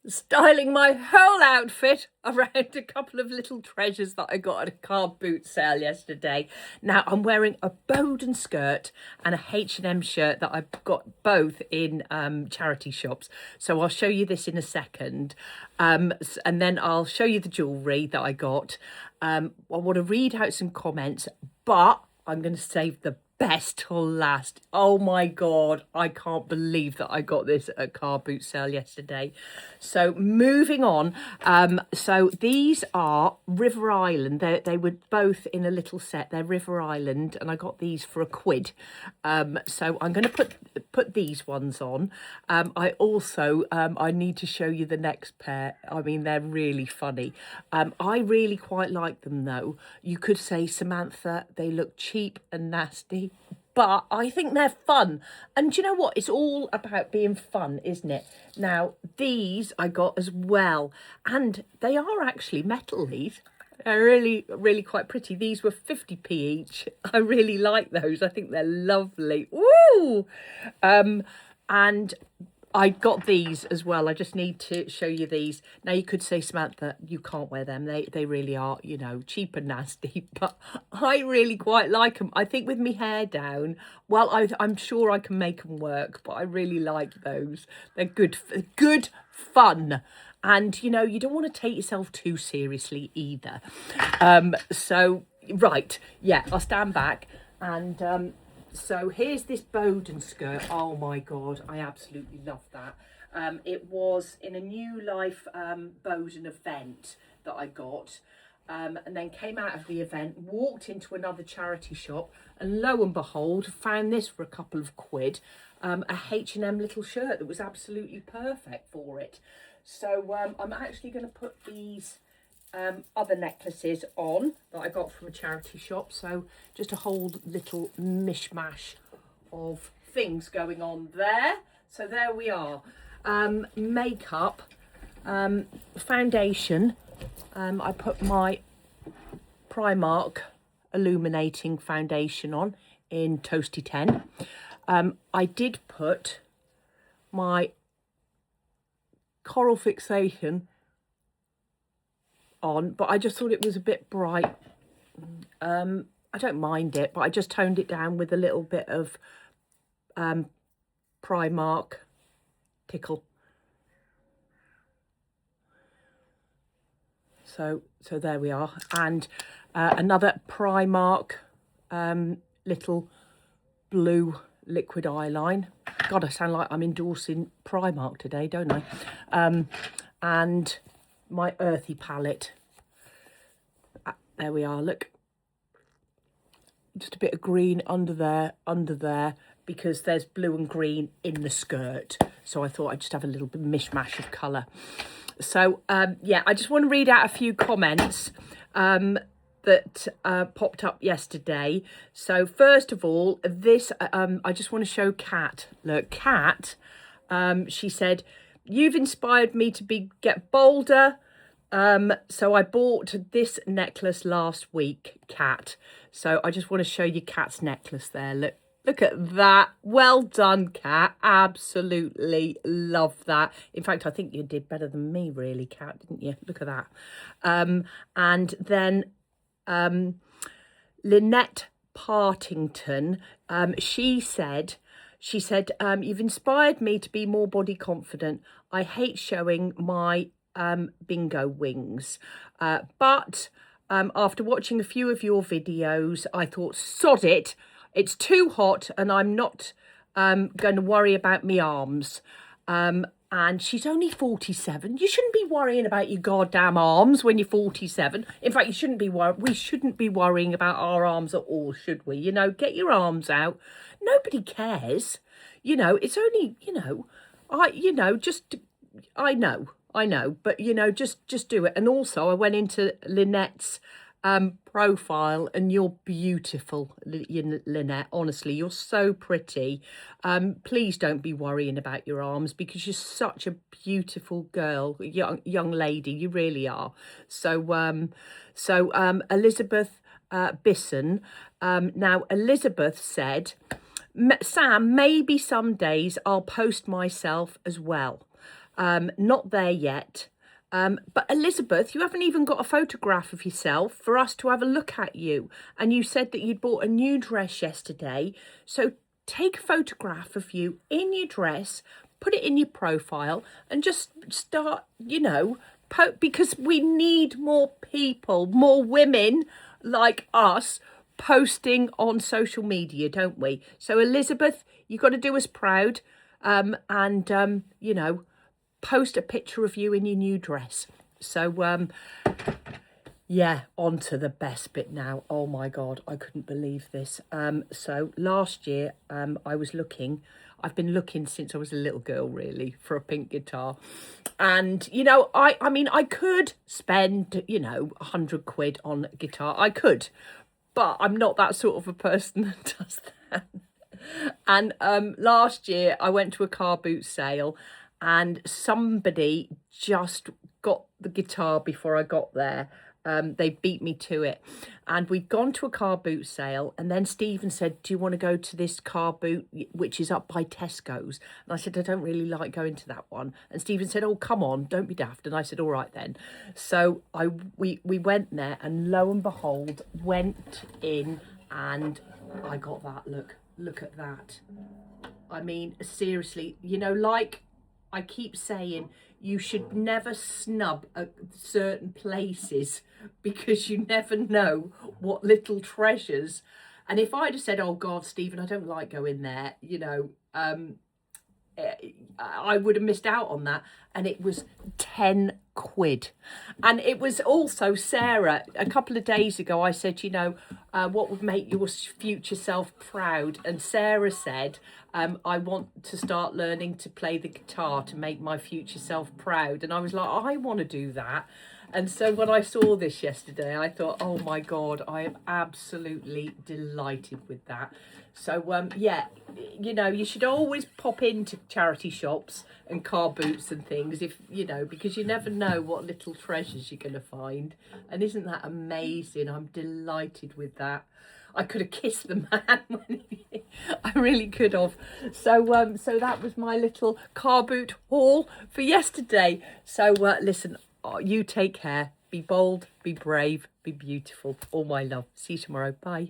styling my whole outfit around a couple of little treasures that I got at a car boot sale yesterday. Now I'm wearing a Boden skirt and a H&M shirt that I've got both in charity shops. So I'll show you this in a second. And then I'll show you the jewellery that I got. I want to read out some comments, but I'm going to save the best till last. Oh my god, I can't believe that I got this at car boot sale yesterday. So moving on, so these are River Island. They were both in a little set. They're River Island, and I got these for £1. So I'm going to put these ones on. I also I need to show you the next pair. I mean, they're really funny. I really quite like them though. You could say, Samantha, they look cheap and nasty, but I think they're fun. And do you know what? It's all about being fun, isn't it? Now, these I got as well, and they are actually metal, these. They're really, really quite pretty. These were 50p each. I really like those. I think they're lovely. Woo! And I got these as well. I just need to show you these. Now, you could say, Samantha, you can't wear them. They really are, you know, cheap and nasty. But I really quite like them. I think with me hair down, well, I'm sure I can make them work. But I really like those. They're good fun. And, you know, you don't want to take yourself too seriously either. So, right, yeah, I'll stand back. And so here's this Boden skirt. Oh, my God, I absolutely love that. It was in a New Life Boden event that I got. And then came out of the event, walked into another charity shop, and lo and behold, found this for a couple of £1. A H&M little shirt that was absolutely perfect for it. So I'm actually going to put these other necklaces on that I got from a charity shop. So just a whole little mishmash of things going on there. So there we are. Makeup, foundation. I put my Primark illuminating foundation on in Toasty 10. I did put my Coral Fixation on, but I just thought it was a bit bright. I don't mind it, but I just toned it down with a little bit of Primark Tickle. So there we are. And another Primark little blue liquid eyeline. God, I sound like I'm endorsing Primark today, don't I? And my earthy palette. There we are, look. Just a bit of green under there, because there's blue and green in the skirt. So I thought I'd just have a little bit mishmash of colour. So, yeah, I just want to read out a few comments that popped up yesterday. So first of all, this I just want to show Kat. Look, Kat, she said, "You've inspired me to get bolder. So I bought this necklace last week, Kat." So I just want to show you Kat's necklace there. Look at that. Well done, Kat. Absolutely love that. In fact, I think you did better than me, really, Kat, didn't you? Look at that. And then Lynette Partington, she said, "You've inspired me to be more body confident. I hate showing my bingo wings. But after watching a few of your videos, I thought, sod it. It's too hot and I'm not going to worry about my arms." And she's only 47. You shouldn't be worrying about your goddamn arms when you're 47. In fact, we shouldn't be worrying about our arms at all, should we? You know, get your arms out. Nobody cares. You know, it's only, I know, but, you know, just do it. And also I went into Lynette's profile, and you're beautiful, Lynette. Honestly, you're so pretty. Please don't be worrying about your arms, because you're such a beautiful girl, young lady. You really are. So Elizabeth Bisson. Now Elizabeth said, "Sam, maybe some days I'll post myself as well. Not there yet. But Elizabeth, you haven't even got a photograph of yourself for us to have a look at you. And you said that you'd bought a new dress yesterday. So take a photograph of you in your dress, put it in your profile, and just start, because we need more people, more women like us posting on social media, don't we? So Elizabeth, you've got to do us proud, and post a picture of you in your new dress. So yeah, on to the best bit now. Oh my God, I couldn't believe this. So last year, I've been looking since I was a little girl, really, for a pink guitar. And, I mean, I could spend, 100 quid on a guitar. I could, but I'm not that sort of a person that does that. And last year, I went to a car boot sale and somebody just got the guitar before I got there. They beat me to it. And we'd gone to a car boot sale, and then Stephen said, do you want to go to this car boot which is up by Tesco's? And I said, I don't really like going to that one. And Stephen said, oh, come on, don't be daft. And I said, all right then. So we went there, and lo and behold, went in, and I got that. Look at that. I mean, seriously, like I keep saying, you should never snub at certain places because you never know what little treasures. And if I'd have said, oh God, Stephen, I don't like going there, I would have missed out on that. And it was 10 quid. And it was also Sarah. A couple of days ago, I said, what would make your future self proud? And Sarah said, I want to start learning to play the guitar to make my future self proud. And I was like, I want to do that. And so when I saw this yesterday, I thought, oh my God, I am absolutely delighted with that. So, yeah, you should always pop into charity shops and car boots and things because you never know what little treasures you're going to find. And isn't that amazing? I'm delighted with that. I could have kissed the man. I really could have. So, so that was my little car boot haul for yesterday. So, listen, you take care. Be bold, be brave, be beautiful. All my love. See you tomorrow. Bye.